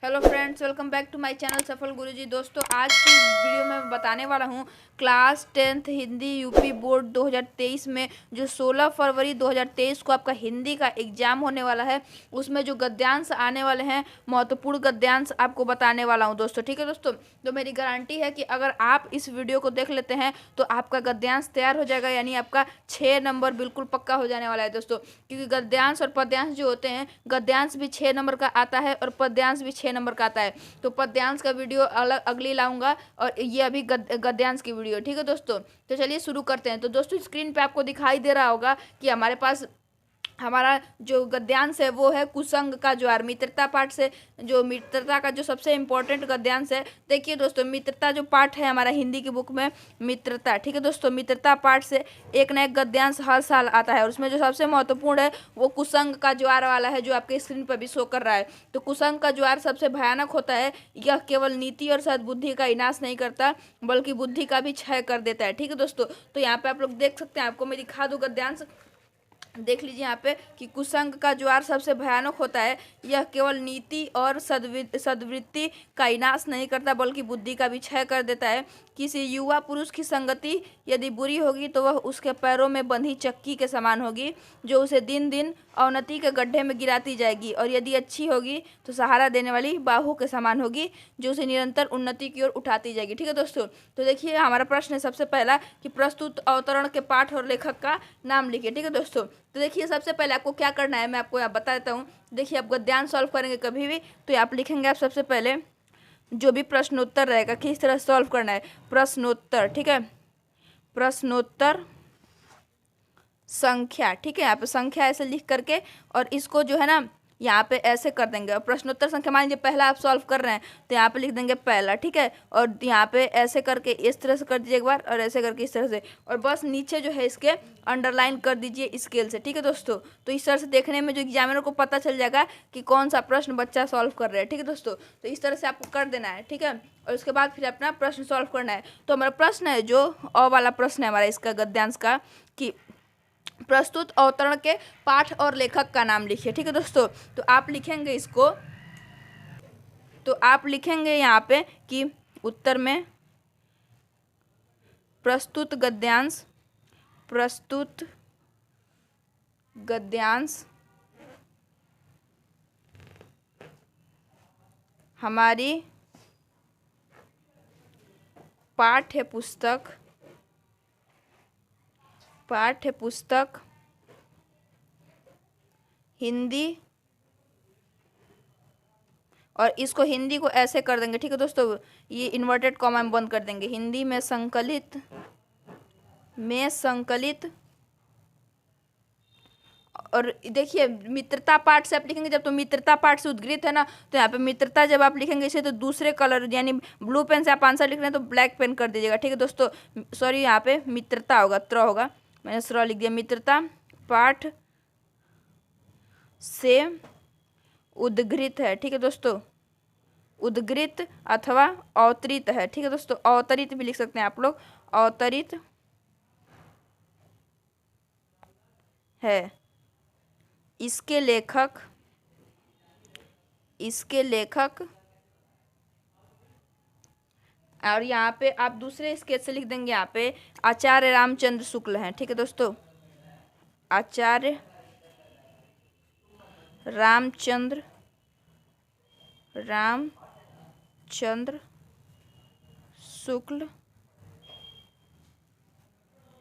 Hello friends, welcome back to my channel Safal Guruji. दोस्तों, आज की वीडियो में मैं बताने वाला हूँ class 10th Hindi UP board 2023 में जो 16 फरवरी 2023 को आपका हिंदी का एग्जाम होने वाला है, उसमें जो गद्यांश आने वाले हैं, महत्वपूर्ण गद्यांश आपको बताने वाला हूँ दोस्तों। ठीक है दोस्तों, तो मेरी गारंटी है कि अगर आप इस वीडियो को देख लेते हैं तो आपका गद्यांश तैयार हो जाएगा, यानी आपका 6 नंबर बिल्कुल पक्का हो जाने वाला है दोस्तों। क्योंकि गद्यांश और पद्यांश जो होते हैं, गद्यांश भी 6 नंबर का आता है और पद्यांश भी 6 नंबर का आता है। तो पद्यांश का वीडियो अलग अगली लाऊंगा और ये अभी गद्यांश की वीडियो। ठीक है दोस्तों, तो चलिए शुरू करते हैं। तो दोस्तों, स्क्रीन पे आपको दिखाई दे रहा होगा कि हमारे पास हमारा जो गद्यांश है वो है कुसंग का ज्वार। मित्रता पाठ से जो मित्रता का जो सबसे इम्पोर्टेंट गद्यांश है, देखिए दोस्तों, मित्रता जो पाठ है हमारा हिंदी की बुक में मित्रता। ठीक है दोस्तों, मित्रता पाठ से एक ना एक गद्यांश हर साल आता है और उसमें जो सबसे महत्वपूर्ण है वो कुसंग का ज्वार वाला है, जो आपके स्क्रीन पर भी शो कर रहा है। तो कुसंग का ज्वार सबसे भयानक होता है। यह केवल नीति और सद्बुद्धि का विनाश नहीं करता बल्कि बुद्धि का भी क्षय कर देता है। ठीक है दोस्तों, तो यहाँ पे आप लोग देख सकते हैं, आपको मैं दिखा दूँ गद्यांश, देख लीजिए यहाँ पे कि कुसंग का ज्वार सबसे भयानक होता है। यह केवल नीति और सद्वृत्ति का विनाश नहीं करता बल्कि बुद्धि का भी क्षय कर देता है। किसी युवा पुरुष की संगति यदि बुरी होगी तो वह उसके पैरों में बंधी चक्की के समान होगी, जो उसे दिन दिन अवनति के गड्ढे में गिराती जाएगी, और यदि अच्छी होगी तो सहारा देने वाली बाहू के समान होगी, जो उसे निरंतर उन्नति की ओर उठाती जाएगी। ठीक है दोस्तों, तो देखिए हमारा प्रश्न है सबसे पहला कि प्रस्तुत अवतरण के पाठ और लेखक का नाम लिखिए। ठीक है दोस्तों, तो देखिए सबसे पहले आपको क्या करना है मैं आपको यहाँ बता देता हूँ। देखिए, आप गद्यांश सॉल्व करेंगे कभी भी तो आप लिखेंगे, आप सबसे पहले जो भी प्रश्नोत्तर रहेगा किस तरह सॉल्व करना है, प्रश्नोत्तर। ठीक है, प्रश्नोत्तर संख्या। ठीक है, यहाँ पे संख्या ऐसे लिख करके और इसको जो है ना यहाँ पे ऐसे कर देंगे। और प्रश्नोत्तर संख्या मान लीजिए पहला आप सॉल्व कर रहे हैं तो यहाँ पे लिख देंगे पहला। ठीक है, और यहाँ पे ऐसे करके इस तरह से कर दीजिए एक बार, और ऐसे करके इस तरह से, और बस नीचे जो है इसके अंडरलाइन कर दीजिए स्केल से। ठीक है दोस्तों, तो इस तरह से देखने में जो एग्जामिनर को पता चल जाएगा कि कौन सा प्रश्न बच्चा सॉल्व कर रहे हैं। ठीक है दोस्तों, तो इस तरह से आपको कर देना है। ठीक है, और उसके बाद फिर अपना प्रश्न सॉल्व करना है। तो हमारा प्रश्न है जो अ वाला प्रश्न है हमारा इसका गद्यांश का, कि प्रस्तुत अवतरण के पाठ और लेखक का नाम लिखिए। ठीक है दोस्तों, तो आप लिखेंगे इसको, तो आप लिखेंगे यहाँ पे कि उत्तर में प्रस्तुत गद्यांश, प्रस्तुत गद्यांश हमारी पाठ्य पुस्तक हिंदी, और इसको हिंदी को ऐसे कर देंगे। ठीक है दोस्तों, ये इन्वर्टेड कॉमा में बंद कर देंगे, हिंदी में संकलित। और देखिए मित्रता पाठ से आप लिखेंगे जब, तो मित्रता पाठ से उद्गृत है ना, तो यहाँ पे मित्रता जब आप लिखेंगे इसे तो दूसरे कलर यानी ब्लू पेन से आप आंसर लिख रहे हैं तो ब्लैक पेन कर दीजिएगा। ठीक है दोस्तों, सॉरी यहाँ पे मित्रता होगा, त्र होगा, मैंने स्र लिख दिया। मित्रता पाठ से उद्गृत है। ठीक है दोस्तों, उद्गृत अथवा अवतरित है। ठीक है दोस्तों, अवतरित भी लिख सकते हैं आप लोग, अवतरित है। इसके लेखक और यहाँ पे आप दूसरे स्केच से लिख देंगे, यहाँ पे आचार्य रामचंद्र शुक्ल हैं। ठीक है दोस्तों, आचार्य रामचंद्र शुक्ल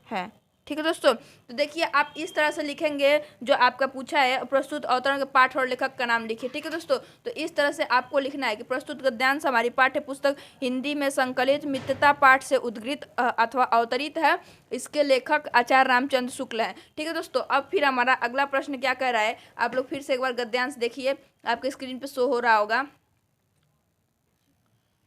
है। ठीक है दोस्तों, तो देखिए आप इस तरह से लिखेंगे जो आपका पूछा है, प्रस्तुत अवतरण के पाठ और लेखक का नाम लिखिए। ठीक है दोस्तों, तो इस तरह से आपको लिखना है कि प्रस्तुत गद्यांश हमारी पाठ्य पुस्तक हिंदी में संकलित मित्रता पाठ से उद्गृत अथवा अवतरित है। इसके लेखक आचार्य रामचंद्र शुक्ल हैं। ठीक है दोस्तों, अब फिर हमारा अगला प्रश्न क्या कह रहा है, आप लोग फिर से एक बार गद्यांश देखिए, आपके स्क्रीन पर शो हो रहा होगा।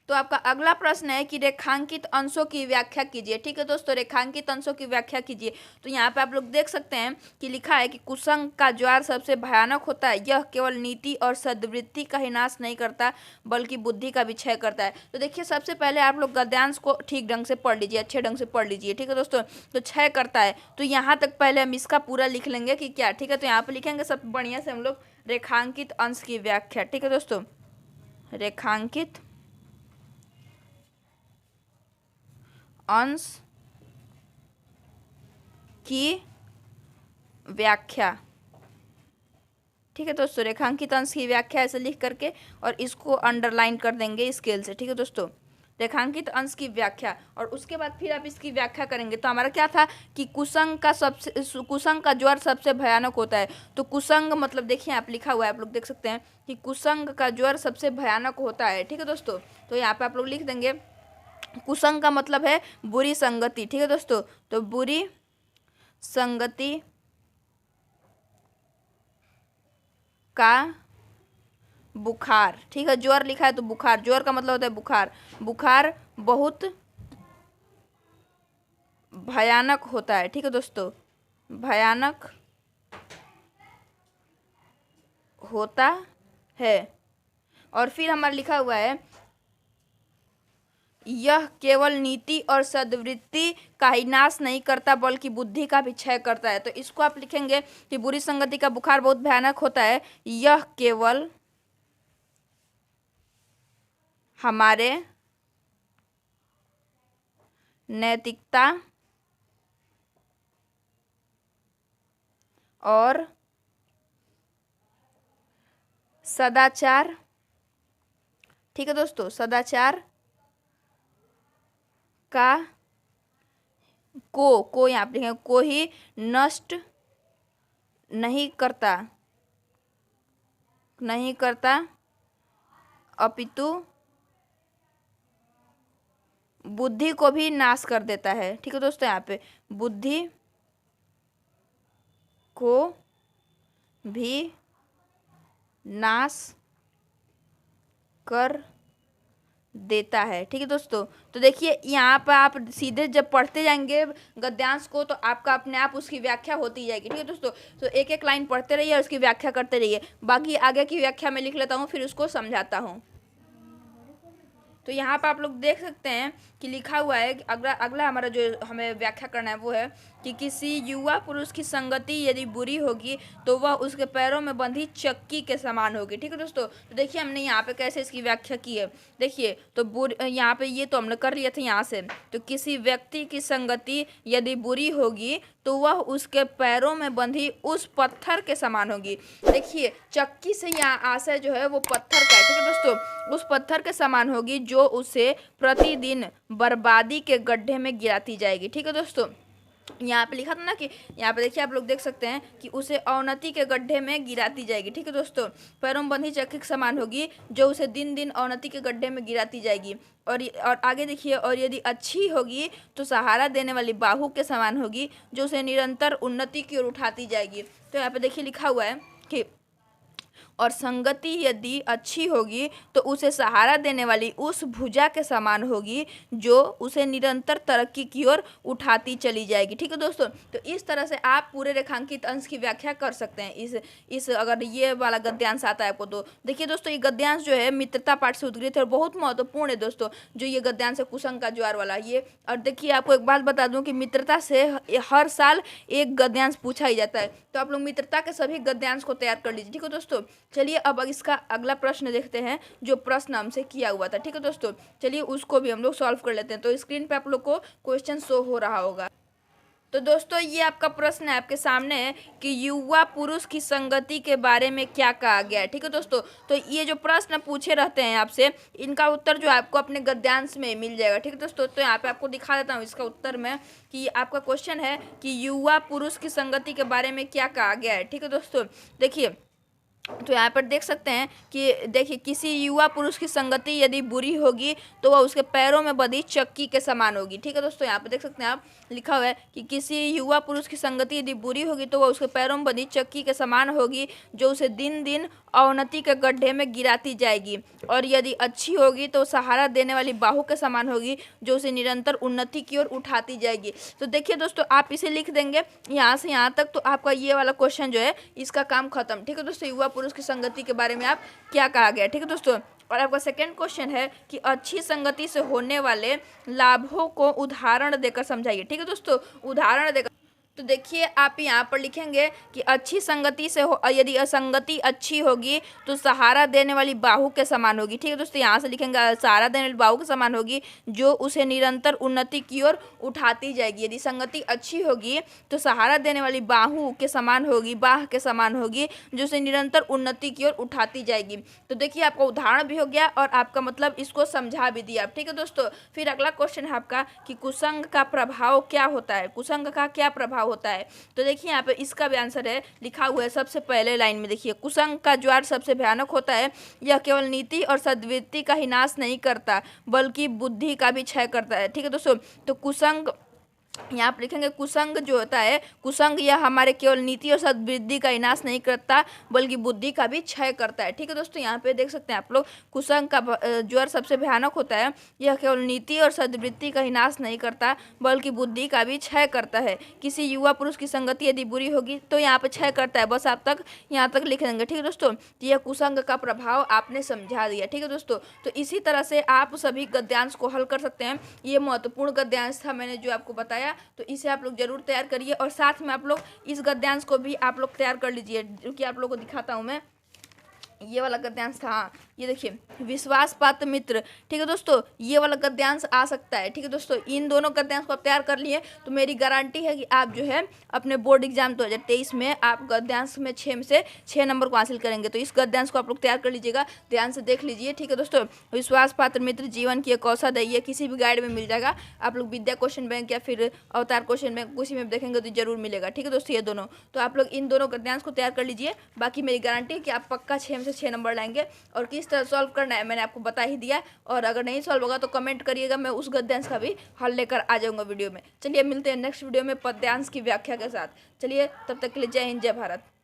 तो आपका अगला प्रश्न है कि रेखांकित अंशों की व्याख्या कीजिए। ठीक है दोस्तों, रेखांकित अंशों की व्याख्या कीजिए। तो यहाँ पे आप लोग देख सकते हैं कि लिखा है कि कुसंग का ज्वार सबसे भयानक होता है। यह केवल नीति और सद्वृत्ति का ही नाश नहीं करता बल्कि बुद्धि का भी क्षय करता है। तो देखिए सबसे पहले आप लोग गद्यांश को ठीक ढंग से पढ़ लीजिए, अच्छे ढंग से पढ़ लीजिए। ठीक है दोस्तों, तो क्षय करता है, तो यहाँ तक पहले हम इसका पूरा लिख लेंगे कि क्या। ठीक है, तो यहाँ पे लिखेंगे सब बढ़िया से हम लोग रेखांकित अंश की व्याख्या। ठीक है दोस्तों, रेखांकित अंश की व्याख्या। ठीक है दोस्तों, रेखांकित अंश की व्याख्या ऐसे लिख करके और इसको अंडरलाइन कर देंगे स्केल से। ठीक है दोस्तों, रेखांकित अंश की व्याख्या, और उसके बाद फिर आप इसकी व्याख्या करेंगे। तो हमारा क्या था कि कुसंग का ज्वर सबसे भयानक होता है। तो कुसंग मतलब देखिए आप लिखा हुआ है, आप लोग देख सकते हैं कि कुसंग का ज्वर सबसे भयानक होता है। ठीक है दोस्तों, तो यहाँ पे आप लोग लिख देंगे कुसंग का मतलब है बुरी संगति। ठीक है दोस्तों, तो बुरी संगति का बुखार। ठीक है, ज्वर लिखा है तो बुखार, ज्वर का मतलब होता है बुखार। बुखार बहुत भयानक होता है। ठीक है दोस्तों, भयानक होता है। और फिर हमारा लिखा हुआ है यह केवल नीति और सद्वृत्ति का ही नाश नहीं करता बल्कि बुद्धि का भी क्षय करता है। तो इसको आप लिखेंगे कि बुरी संगति का बुखार बहुत भयानक होता है। यह केवल हमारे नैतिकता और सदाचार, ठीक है दोस्तों, सदाचार का को यहाँ पे लिखेंगे, को ही नष्ट नहीं करता अपितु बुद्धि को भी नाश कर देता है। ठीक है दोस्तों, यहाँ पे बुद्धि को भी नाश कर देता है। ठीक है दोस्तों, तो देखिए यहाँ पर आप सीधे जब पढ़ते जाएंगे गद्यांश को तो आपका अपने आप उसकी व्याख्या होती जाएगी। ठीक है दोस्तों, तो एक एक लाइन पढ़ते रहिए और उसकी व्याख्या करते रहिए। बाकी आगे की व्याख्या मैं लिख लेता हूँ, फिर उसको समझाता हूँ। तो यहाँ पर आप लोग देख सकते हैं कि लिखा हुआ है कि अगला हमारा जो हमें व्याख्या करना है वो है कि किसी युवा पुरुष की संगति यदि बुरी होगी तो वह उसके पैरों में बंधी चक्की के समान होगी। ठीक है दोस्तों, तो देखिए हमने यहाँ पे कैसे इसकी व्याख्या की है। देखिए तो यहाँ पे ये तो हमने कर लिया था यहाँ से। तो किसी व्यक्ति की संगति यदि बुरी होगी तो वह उसके पैरों में बंधी उस पत्थर के समान होगी। देखिए चक्की से यहाँ आशय जो है वो पत्थर का है। ठीक है दोस्तों, उस पत्थर के समान होगी जो उसे प्रतिदिन बर्बादी के गड्ढे में गिराती जाएगी। ठीक है दोस्तों, यहाँ पे लिखा था ना कि यहाँ पे देखिए आप लोग देख सकते हैं कि उसे अवनति के गड्ढे में गिराती जाएगी। ठीक है दोस्तों, पैरों में बंधी चक्की के समान होगी जो उसे दिन दिन अवनति के गड्ढे में गिराती जाएगी। और आगे देखिए, और यदि अच्छी होगी तो सहारा देने वाली बाहु के समान होगी जो उसे निरंतर उन्नति की ओर उठाती जाएगी। तो यहाँ पे देखिए लिखा हुआ है कि और संगति यदि अच्छी होगी तो उसे सहारा देने वाली उस भुजा के समान होगी जो उसे निरंतर तरक्की की ओर उठाती चली जाएगी। ठीक है दोस्तों, तो इस तरह से आप पूरे रेखांकित अंश की व्याख्या कर सकते हैं। इस अगर ये वाला गद्यांश आता है आपको तो देखिए दोस्तों, ये गद्यांश जो है मित्रता पाठ से उद्गृत है और बहुत महत्वपूर्ण है दोस्तों। जो ये गद्यांश है कुसंग का ज्वार वाला ये, और देखिए आपको एक बात बता दूं कि मित्रता से हर साल एक गद्यांश पूछा ही जाता है। तो आप लोग मित्रता के सभी गद्यांश को तैयार कर लीजिए। ठीक है दोस्तों, चलिए अब इसका अगला प्रश्न देखते हैं जो प्रश्न हमसे किया हुआ था। ठीक है दोस्तों, चलिए उसको भी हम लोग सॉल्व कर लेते हैं। तो स्क्रीन पे आप लोग को क्वेश्चन शो हो रहा होगा। तो दोस्तों ये आपका प्रश्न है आपके सामने है कि युवा पुरुष की संगति के बारे में क्या कहा गया है। ठीक है दोस्तों, तो ये जो प्रश्न पूछे रहते हैं आपसे इनका उत्तर जो आपको अपने गद्यांश में मिल जाएगा। ठीक है दोस्तों, तो यहाँ पे आपको दिखा देता हूँ इसका उत्तर में कि आपका क्वेश्चन है कि युवा पुरुष की संगति के बारे में क्या कहा गया है। ठीक है दोस्तों, देखिए तो यहाँ पर देख सकते हैं कि देखिए किसी युवा पुरुष की संगति यदि बुरी होगी तो वह उसके पैरों में बंधी चक्की के समान होगी। ठीक है दोस्तों, यहाँ पर देख सकते हैं आप लिखा हुआ है कि किसी युवा पुरुष की संगति यदि बुरी होगी तो वह उसके पैरों में बंधी चक्की के समान होगी जो उसे दिन दिन अवनति के गड्ढे में गिराती जाएगी। और यदि अच्छी होगी तो सहारा देने वाली बाहु के समान होगी जो उसे निरंतर उन्नति की ओर उठाती जाएगी। तो देखिए दोस्तों, आप इसे लिख देंगे यहाँ से यहाँ तक तो आपका ये वाला क्वेश्चन जो है इसका काम खत्म। ठीक है दोस्तों, युवा पुरुष की संगति के बारे में आप क्या कहा गया। ठीक है दोस्तों, और आपका सेकंड क्वेश्चन है कि अच्छी संगति से होने वाले लाभों को उदाहरण देकर समझाइए। ठीक है दोस्तों, उदाहरण देकर तो देखिए आप यहाँ पर लिखेंगे कि अच्छी संगति से हो, यदि असंगति अच्छी होगी तो सहारा देने वाली बाहु के समान होगी। ठीक है दोस्तों, यहाँ से लिखेंगे सहारा देने वाली बाहु के समान होगी जो उसे निरंतर उन्नति की ओर उठाती जाएगी। यदि संगति अच्छी होगी तो सहारा देने वाली बाहु के समान होगी, बाह के समान होगी जो उसे निरंतर उन्नति की ओर उठाती जाएगी। तो देखिए आपका उदाहरण भी हो गया और आपका मतलब इसको समझा भी दिया। ठीक है दोस्तों, फिर अगला क्वेश्चन है आपका कि कुसंग का प्रभाव क्या होता है, कुसंग का क्या प्रभाव होता है। तो देखिए यहाँ पे इसका भी आंसर है, लिखा हुआ है सबसे पहले लाइन में। देखिए कुसंग का ज्वार सबसे भयानक होता है, यह केवल नीति और सद्वृत्ति का ही नाश नहीं करता बल्कि बुद्धि का भी क्षय करता है। ठीक है दोस्तों, तो कुसंग यहाँ पर लिखेंगे कुसंग जो होता है, कुसंग यह हमारे केवल नीति और सद्वृत्ति का विनाश नहीं करता बल्कि बुद्धि का भी क्षय करता है। ठीक है दोस्तों, यहाँ पे देख सकते हैं आप लोग, कुसंग का ज्वर सबसे भयानक होता है, यह केवल नीति और सद्वृत्ति का विनाश नहीं करता बल्कि बुद्धि का भी क्षय करता है। किसी युवा पुरुष की संगति यदि बुरी होगी तो यहाँ पे क्षय करता है, बस आप तक यहाँ तक लिख देंगे। ठीक है दोस्तों, तो यह कुसंग का प्रभाव आपने समझा दिया। ठीक है दोस्तों, तो इसी तरह से आप सभी गद्यांश को हल कर सकते हैं। ये महत्वपूर्ण गद्यांश था मैंने जो आपको बताया, तो इसे आप लोग जरूर तैयार करिए और साथ में आप लोग इस गद्यांश को भी आप लोग तैयार कर लीजिए, जो कि आप लोग को दिखाता हूं मैं। ये वाला गद्यांश था, हाँ ये देखिए, विश्वास पात्र मित्र। ठीक है दोस्तों, ये वाला गद्यांश आ सकता है। ठीक है दोस्तों, इन दोनों गद्यांश को आप तैयार कर लिए तो मेरी गारंटी है कि आप जो है अपने बोर्ड एग्जाम 2023 में आप गद्यांश में 6 में से 6 नंबर को हासिल करेंगे। तो इस गद्यांश को आप लोग तैयार कर लीजिएगा, ध्यान से देख लीजिए। ठीक है दोस्तों, विश्वास पात्र मित्र जीवन की एक औसत है, ये किसी भी गाइड में मिल जाएगा। आप लोग विद्या क्वेश्चन बैंक या फिर अवतार क्वेश्चन बैंक किसी में देखेंगे तो जरूर मिलेगा। ठीक है दोस्तों, ये दोनों, तो आप लोग इन दोनों गद्यांश को तैयार कर लीजिए। बाकी मेरी गारंटी है कि आप पक्का 6 में से 6 नंबर लाएंगे। और किस तरह सॉल्व करना है मैंने आपको बता ही दिया, और अगर नहीं सॉल्व होगा तो कमेंट करिएगा, मैं उस गद्यांश का भी हल लेकर आ जाऊंगा वीडियो में। चलिए मिलते हैं नेक्स्ट वीडियो में पद्यांश की व्याख्या के साथ। चलिए तब तक के लिए जय हिंद, जय भारत।